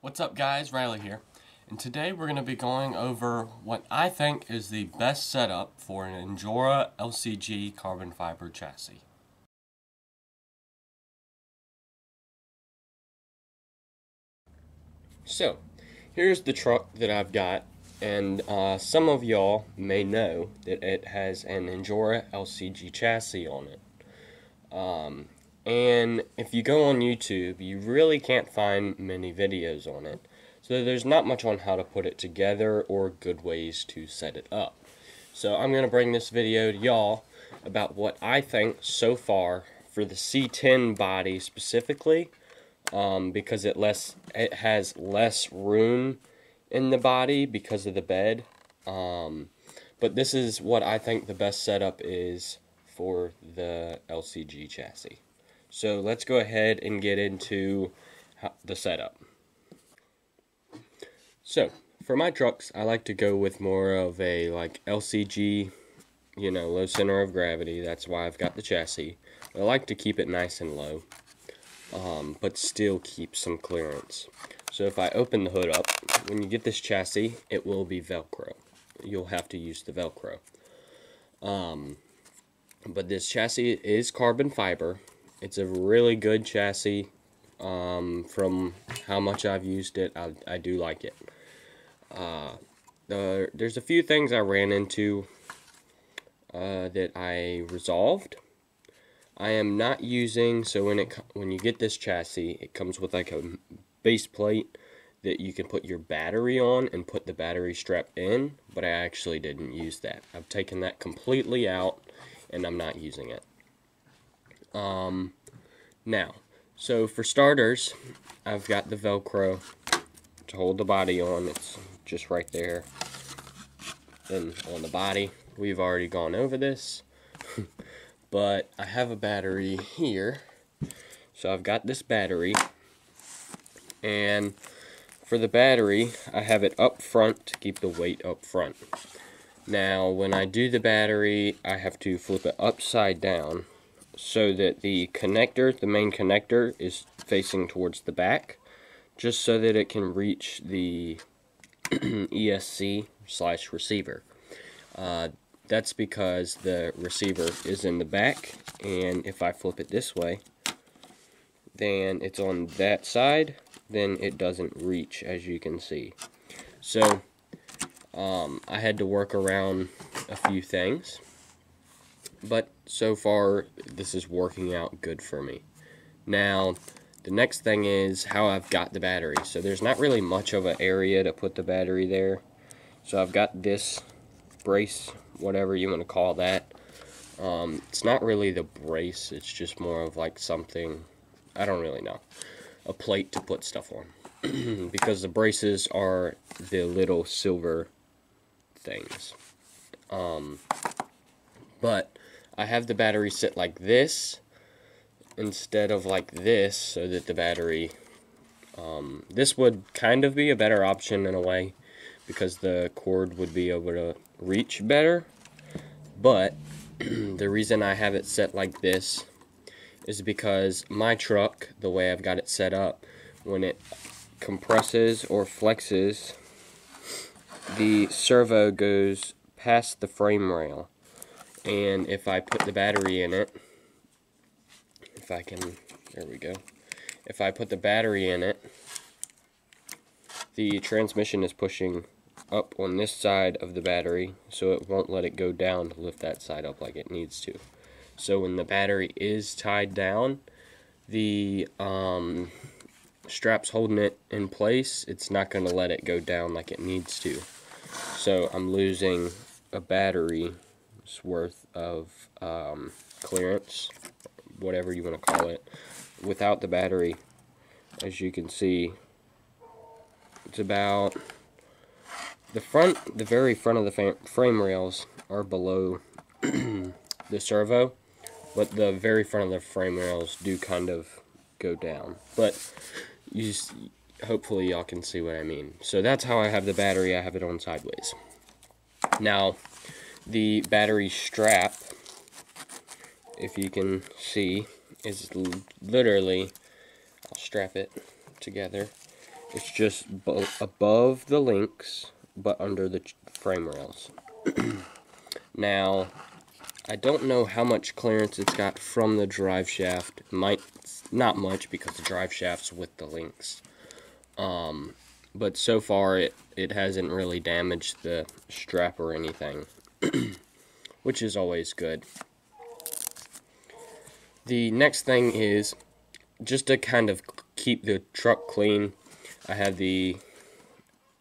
What's up guys, Riley here, and today we're going to be going over what I think is the best setup for an Injora LCG carbon fiber chassis. So, here's the truck that I've got, and some of y'all may know that it has an Injora LCG chassis on it. And if you go on YouTube, you really can't find many videos on it. So there's not much on how to put it together or good ways to set it up. So I'm going to bring this video to y'all about what I think so far for the C10 body specifically, because it has less room in the body because of the bed. But this is what I think the best setup is for the LCG chassis. So let's go ahead and get into the setup. So for my trucks, I like to go with more of a LCG, low center of gravity. That's why I've got the chassis. I like to keep it nice and low, but still keep some clearance. So if I open the hood up, when you get this chassis, it will be Velcro. You'll have to use the Velcro. But this chassis is carbon fiber. It's a really good chassis. From how much I've used it, I do like it. There's a few things I ran into that I resolved. I am not using, so when you get this chassis, it comes with like a base plate that you can put your battery on and put the battery strap in, but I actually didn't use that. I've taken that completely out and I'm not using it. Now, so for starters, I've got the Velcro to hold the body on. It's just right there. Then on the body, we've already gone over this, but I have a battery here. So I've got this battery, and for the battery, I have it up front to keep the weight up front. Now, when I do the battery, I have to flip it upside down so that the connector, the main connector, is facing towards the back, just so that it can reach the ESC/receiver. That's because the receiver is in the back, and if I flip it this way, then it's on that side, then it doesn't reach, as you can see. So I had to work around a few things, but so far this is working out good for me. Now the next thing is how I've got the battery. So there's not really much of an area to put the battery there. So I've got this brace, whatever you want to call that. It's not really the brace, it's just more of like something, I don't really know, a plate to put stuff on. Because the braces are the little silver things. But I have the battery sit like this instead of like this, so that the battery, this would kind of be a better option in a way, because the cord would be able to reach better. But the reason I have it set like this is because my truck, the way I've got it set up, when it compresses or flexes, the servo goes past the frame rail. And if I put the battery in it, there we go. If I put the battery in it, the transmission is pushing up on this side of the battery, so it won't let it go down to lift that side up like it needs to. So when the battery is tied down, the strap's holding it in place. It's not going to let it go down like it needs to. So I'm losing a battery's worth of clearance, whatever you want to call it. Without the battery, as you can see, it's about the very front of the frame rails are below the servo, but the very front of the frame rails do kind of go down. But hopefully y'all can see what I mean. So that's how I have the battery. I have it on sideways. Now, the battery strap, if you can see, is literally, I'll strap it together, It's just above the links, but under the frame rails. Now, I don't know how much clearance it's got from the drive shaft. Not much, because the drive shaft's with the links. But so far it hasn't really damaged the strap or anything, which is always good. The next thing is, just to kind of keep the truck clean, I have the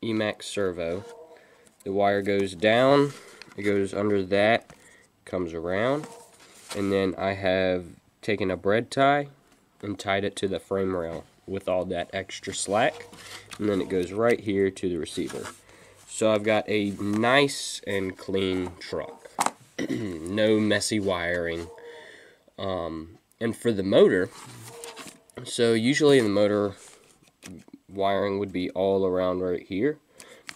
Emax servo. The wire goes down, it goes under that, comes around, and then I have taken a bread tie and tied it to the frame rail with all that extra slack, and then it goes right here to the receiver. So I've got a nice and clean truck. No messy wiring. And for the motor, so usually the motor wiring would be all around right here,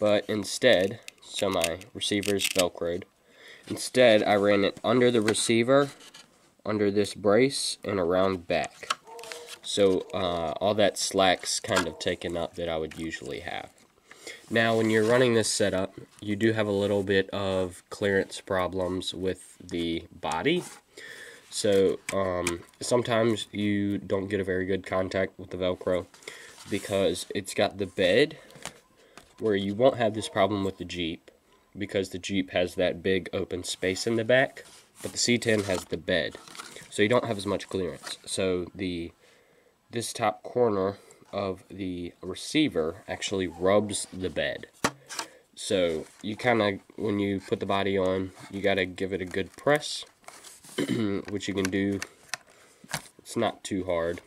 but instead, so my receiver's velcroed. Instead, I ran it under the receiver, under this brace, and around back. So all that slack's kind of taken up that I would usually have. Now, when you're running this setup, you do have a little bit of clearance problems with the body. So sometimes you don't get a very good contact with the Velcro because it's got the bed, where you won't have this problem with the Jeep because the Jeep has that big open space in the back, but the C10 has the bed, so you don't have as much clearance. So this top corner of the receiver actually rubs the bed. So you kind of, when you put the body on, you got to give it a good press, which you can do. It's not too hard,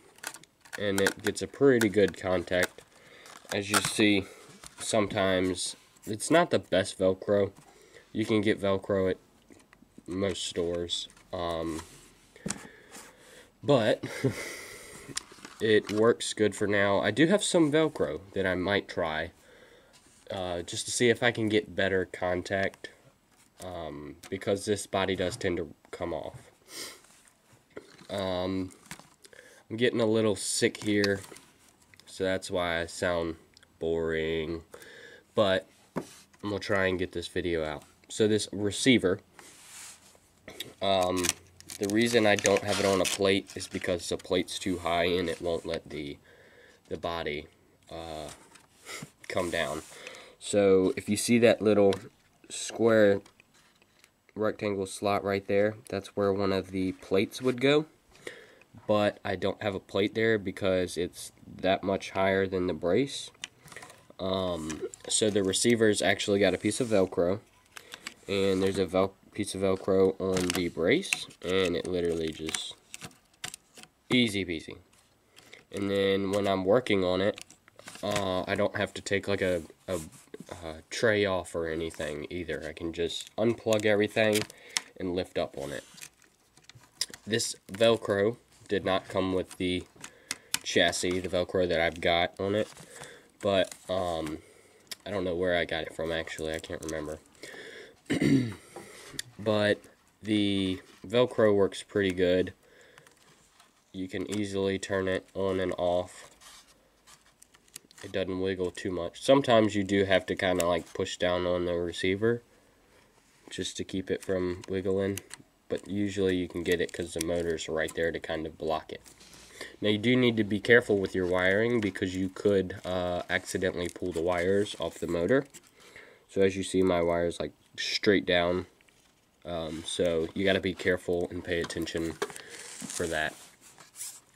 and it gets a pretty good contact. As you see, sometimes it's not the best Velcro. You can get Velcro at most stores, but it works good for now. I do have some Velcro that I might try, just to see if I can get better contact, because this body does tend to come off. I'm getting a little sick here, so that's why I sound boring, but I'm gonna try and get this video out. So this receiver, the reason I don't have it on a plate is because the plate's too high and it won't let the body come down. So if you see that little square rectangle slot right there, that's where one of the plates would go. But I don't have a plate there because it's that much higher than the brace. So the receiver's actually got a piece of Velcro, and there's a piece of Velcro on the brace, and it literally just easy peasy. And then when I'm working on it, I don't have to take like a tray off or anything either. I can just unplug everything and lift up on it. This Velcro did not come with the chassis, the Velcro that I've got on it, but I don't know where I got it from actually, I can't remember. But the Velcro works pretty good. You can easily turn it on and off. It doesn't wiggle too much. Sometimes you do have to kind of like push down on the receiver just to keep it from wiggling, but usually you can get it because the motor's right there to kind of block it. Now you do need to be careful with your wiring because you could accidentally pull the wires off the motor. So as you see, my wire's like straight down, so you got to be careful and pay attention for that.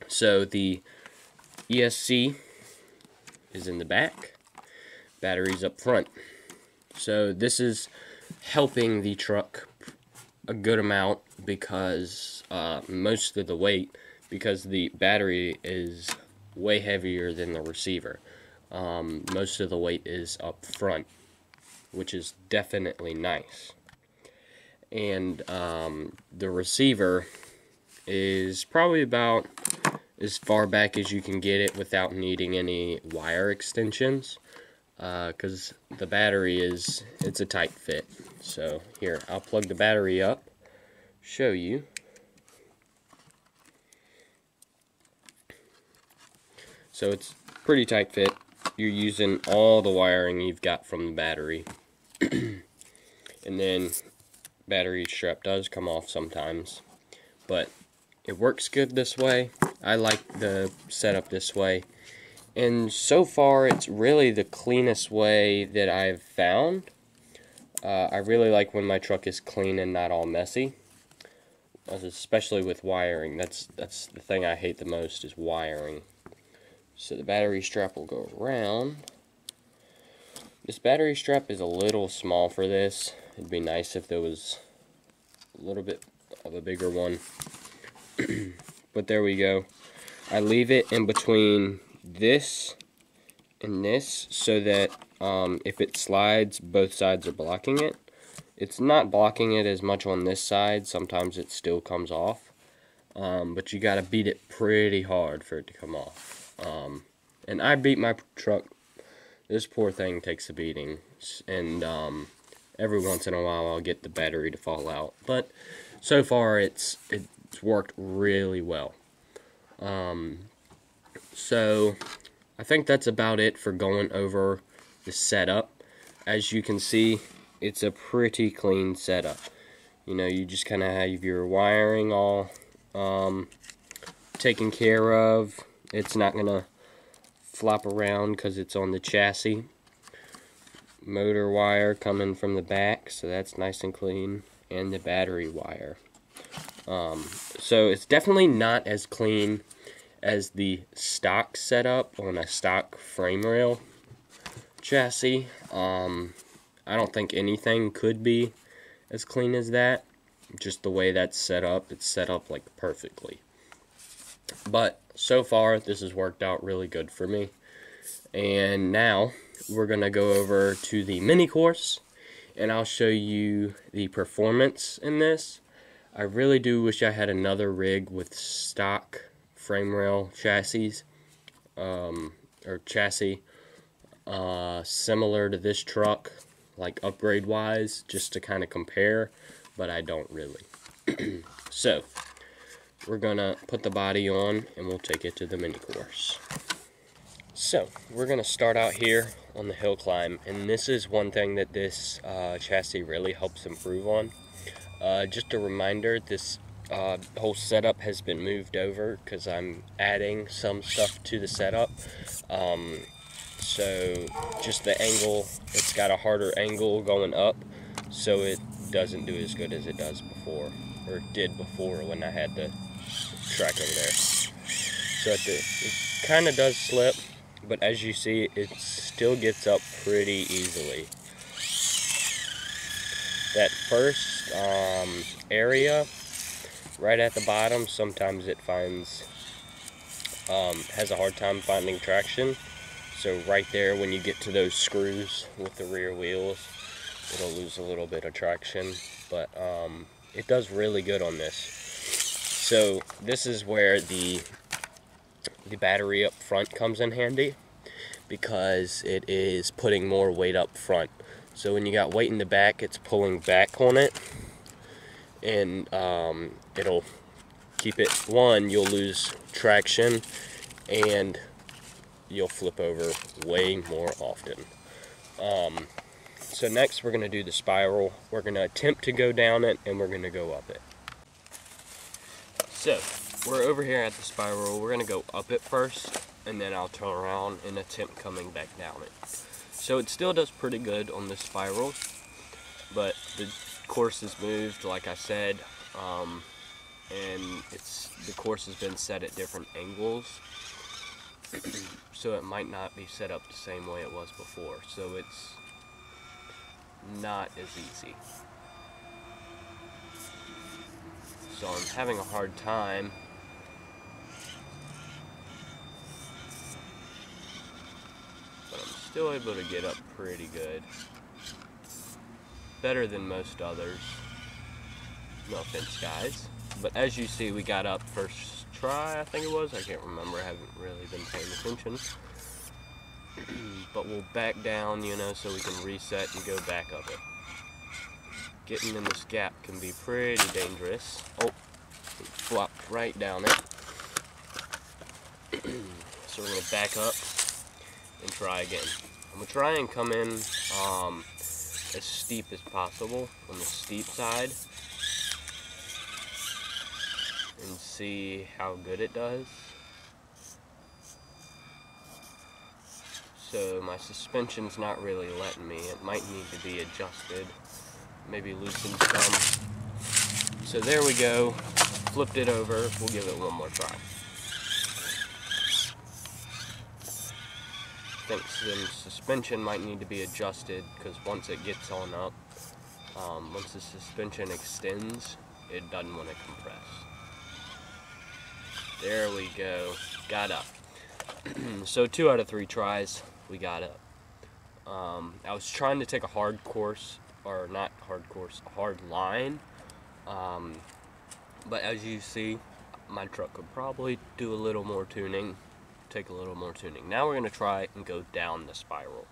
So the ESC is in the back, batteries up front. So this is helping the truck a good amount because most of the weight, because the battery is way heavier than the receiver. Most of the weight is up front, which is definitely nice. And the receiver is probably about as far back as you can get it without needing any wire extensions, because the battery it's a tight fit. So here, I'll plug the battery up, show you. So it's pretty tight fit. you're using all the wiring you've got from the battery. And then battery strap does come off sometimes, but it works good this way. I like the setup this way, and so far it's really the cleanest way that I've found. I really like when my truck is clean and not all messy, especially with wiring. That's the thing I hate the most, is wiring. So the battery strap will go around. This battery strap is a little small for this. It'd be nice if there was a little bit of a bigger one. But there we go. I leave it in between this and this so that if it slides, both sides are blocking it. It's not blocking it as much on this side. Sometimes it still comes off. But you gotta beat it pretty hard for it to come off. And I beat my truck. This poor thing takes a beating. And every once in a while I'll get the battery to fall out. But so far it's worked really well. So I think that's about it for going over the setup. As you can see, it's a pretty clean setup. You know, you just kind of have your wiring all taken care of. It's not gonna flop around because it's on the chassis. Motor wire coming from the back, so that's nice and clean, and the battery wire. So it's definitely not as clean as the stock setup on a stock frame rail chassis. I don't think anything could be as clean as that. Just the way that's set up, it's set up like perfectly. But so far this has worked out really good for me. And now we're gonna go over to the mini course, and I'll show you the performance in this. I really do wish I had another rig with stock frame rail chassis, or chassis similar to this truck, like upgrade wise, just to kind of compare, but I don't really. So we're gonna put the body on and we'll take it to the mini course. So we're gonna start out here on the hill climb, and this is one thing that this chassis really helps improve on. Just a reminder, this whole setup has been moved over because I'm adding some stuff to the setup. So just the angle, it's got a harder angle going up, so it doesn't do as good as it does before, or did before when I had the track over there. So it kind of does slip, but as you see, it still gets up pretty easily. That first area right at the bottom, sometimes it finds has a hard time finding traction. So right there, when you get to those screws with the rear wheels, it'll lose a little bit of traction, but it does really good on this. So this is where the battery up front comes in handy, because it is putting more weight up front. So when you got weight in the back, it's pulling back on it, and it'll keep it, one, you'll lose traction, and you'll flip over way more often. So next we're going to do the spiral. We're going to attempt to go down it, and we're going to go up it. So we're over here at the spiral. We're going to go up it first, and then I'll turn around and attempt coming back down it. So it still does pretty good on the spiral, but the course is moved, like I said, and the course has been set at different angles. So it might not be set up the same way it was before, so it's not as easy. So I'm having a hard time but I'm still able to get up pretty good. Better than most others. No offense, guys. But as you see, we got up first try, I think it was. I can't remember. I haven't really been paying attention. But we'll back down, you know, so we can reset and go back up it. Getting in this gap can be pretty dangerous. Oh, flopped right down it. So we're going to back up and try again. I'm going to try and come in as steep as possible on the steep side and see how good it does. So my suspension's not really letting me. It might need to be adjusted, maybe loosened some. So there we go, flipped it over. We'll give it one more try. I think the suspension might need to be adjusted because once it gets on up, once the suspension extends, it doesn't want to compress. There we go, got up. So 2 out of 3 tries, we got up. I was trying to take a hard course, or not hard course, a hard line. But as you see, my truck could probably do a little more tuning, take a little more tuning. Now we're going to try and go down the spiral.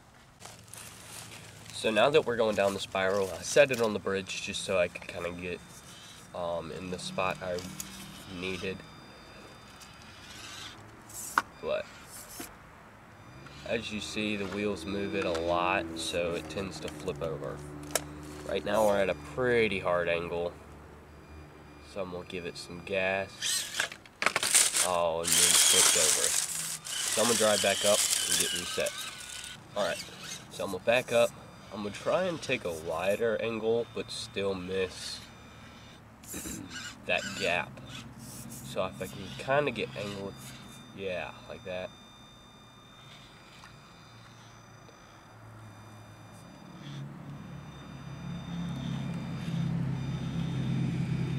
So now that we're going down the spiral, I set it on the bridge just so I could kind of get in the spot I needed. But as you see, the wheels move it a lot, so it tends to flip over. Right now we're at a pretty hard angle, so I'm going to give it some gas. Oh, and then flipped over. So I'm going to drive back up and get reset. Alright, so I'm going to back up. I'm going to try and take a wider angle, but still miss that gap. So if I can kind of get angled, yeah, like that.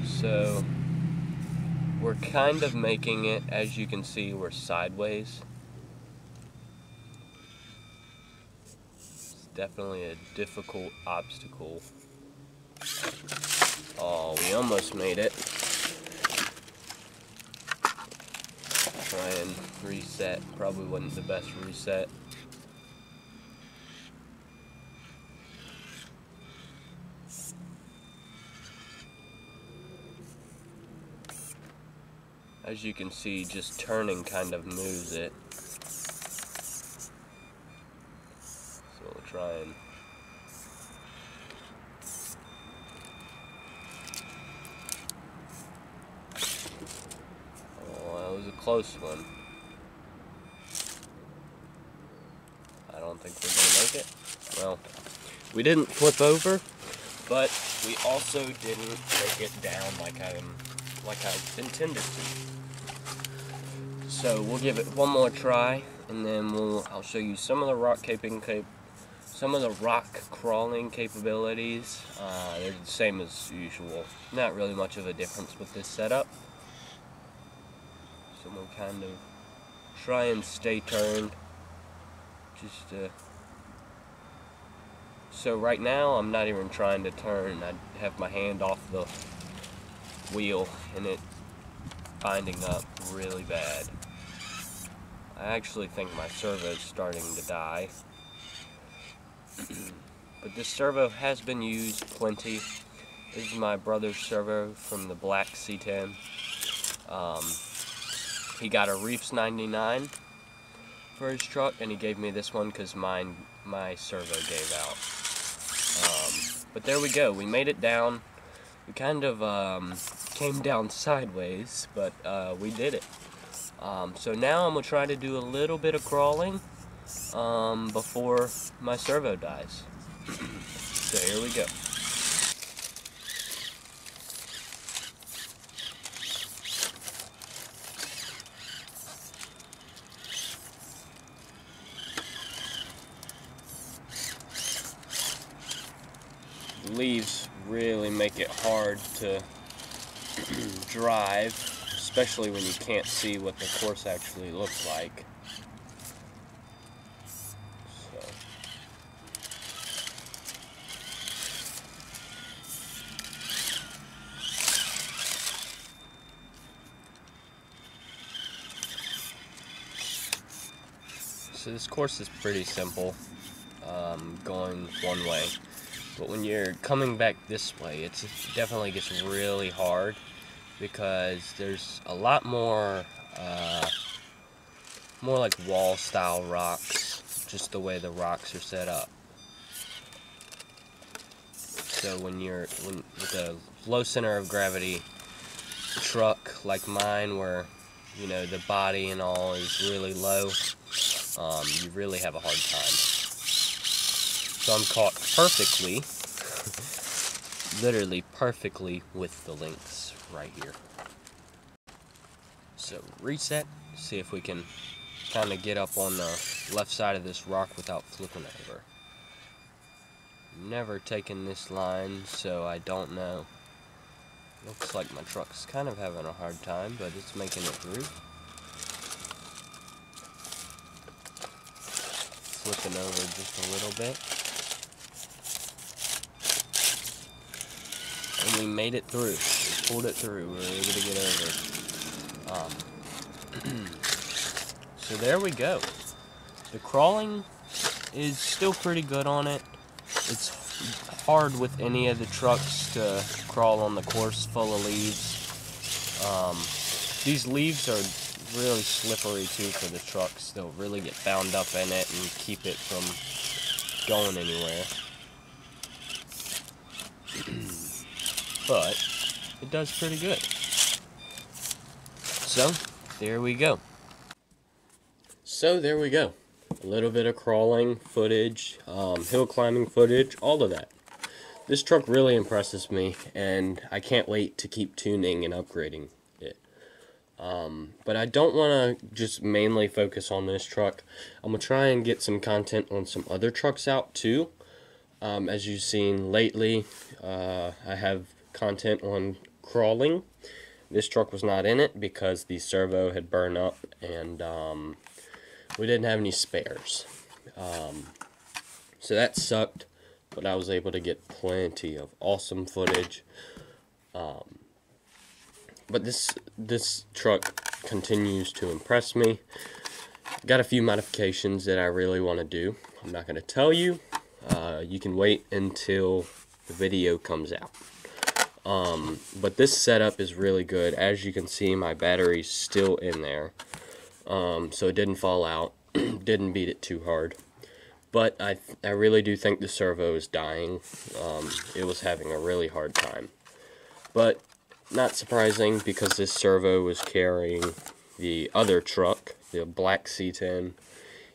So we're kind of making it, as you can see, we're sideways. It's definitely a difficult obstacle. Oh, we almost made it. Try and reset. Probably wasn't the best reset. As you can see, just turning kind of moves it. So we'll try and... Oh, that was a close one. I don't think we're gonna make it. Well, we didn't flip over, but we also didn't take it down like I intended to. So we'll give it one more try, and then I'll show you some of the rock crawling capabilities. They're the same as usual. Not really much of a difference with this setup. So we'll kind of try and stay turned. So right now I'm not even trying to turn. I have my hand off the wheel and it binding up really bad. I actually think my servo is starting to die. But this servo has been used plenty. This is my brother's servo from the black C10. He got a Reefs 99 for his truck, and he gave me this one because my servo gave out. But there we go. We made it down. We kind of came down sideways, but we did it. So now I'm going to try to do a little bit of crawling before my servo dies. So here we go. Leaves really make it hard to drive, especially when you can't see what the course actually looks like. So this course is pretty simple, going one way. But when you're coming back this way, it definitely gets really hard because there's a lot more like wall-style rocks just the way the rocks are set up. So when with a low center of gravity truck like mine, where the body and all is really low, you really have a hard time. So I'm caught perfectly, literally perfectly, with the links right here. So reset, see if we can kind of get up on the left side of this rock without flipping over. Never taken this line, so I don't know. Looks like my truck's kind of having a hard time, but it's making it through. Flipping over just a little bit. And we made it through. We pulled it through. We were able to get over. So there we go. The crawling is still pretty good on it. It's hard with any of the trucks to crawl on the course full of leaves. These leaves are really slippery too for the trucks. They'll really get bound up in it and keep it from going anywhere. But it does pretty good. So there we go. A little bit of crawling footage, hill climbing footage, all of that. This truck really impresses me, and I can't wait to keep tuning and upgrading it. But I don't want to just mainly focus on this truck. I'm going to try and get some content on some other trucks out too. As you've seen lately, I have content on crawling. This truck was not in it because the servo had burned up, and we didn't have any spares. So that sucked, but I was able to get plenty of awesome footage. But this truck continues to impress me. Got a few modifications that I really want to do. I'm not going to tell you. You can wait until the video comes out. But this setup is really good. As you can see, my battery's still in there. So it didn't fall out. Didn't beat it too hard. But I really do think the servo is dying. It was having a really hard time. But not surprising, because this servo was carrying the other truck, the black C10.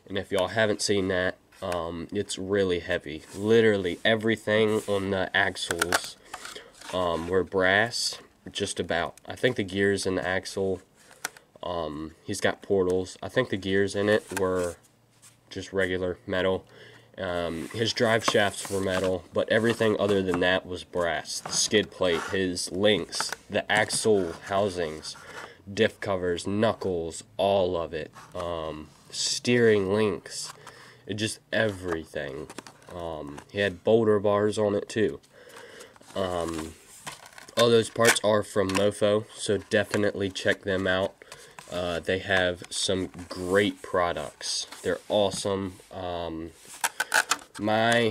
And if y'all haven't seen that, it's really heavy. Literally everything on the axles were brass, just about. I think the gears in the axle, he's got portals. I think the gears in it were just regular metal. His drive shafts were metal, but everything other than that was brass. The skid plate, his links, the axle housings, diff covers, knuckles, all of it. Steering links, just everything. He had boulder bars on it too. All those parts are from Mofo, so definitely check them out. They have some great products. They're awesome. The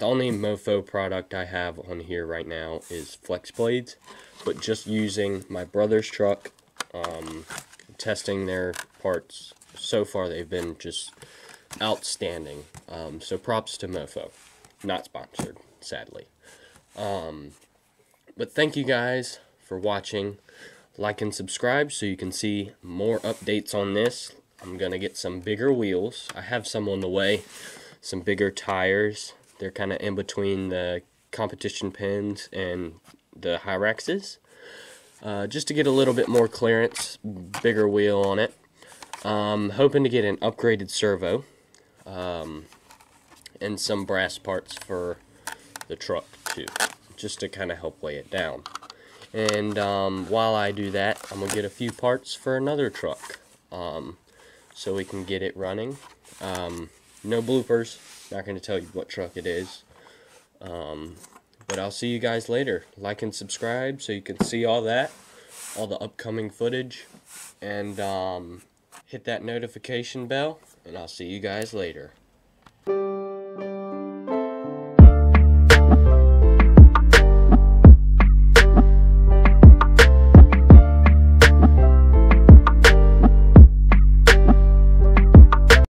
only Mofo product I have on here right now is flex blades, but just using my brother's truck, testing their parts, so far they've been just outstanding. So props to Mofo. Not sponsored, sadly. But thank you guys for watching. Like and subscribe so you can see more updates on this. I'm gonna get some bigger wheels. I have some on the way. Some bigger tires. They're kind of in between the competition pins and the Hyraxes. Just to get a little bit more clearance, bigger wheel on it. Hoping to get an upgraded servo. And some brass parts for the truck too. Just to kind of help weigh it down. And while I do that, I'm going to get a few parts for another truck. So we can get it running. No bloopers. Not going to tell you what truck it is. But I'll see you guys later. Like and subscribe so you can see all that. All the upcoming footage. And hit that notification bell. And I'll see you guys later.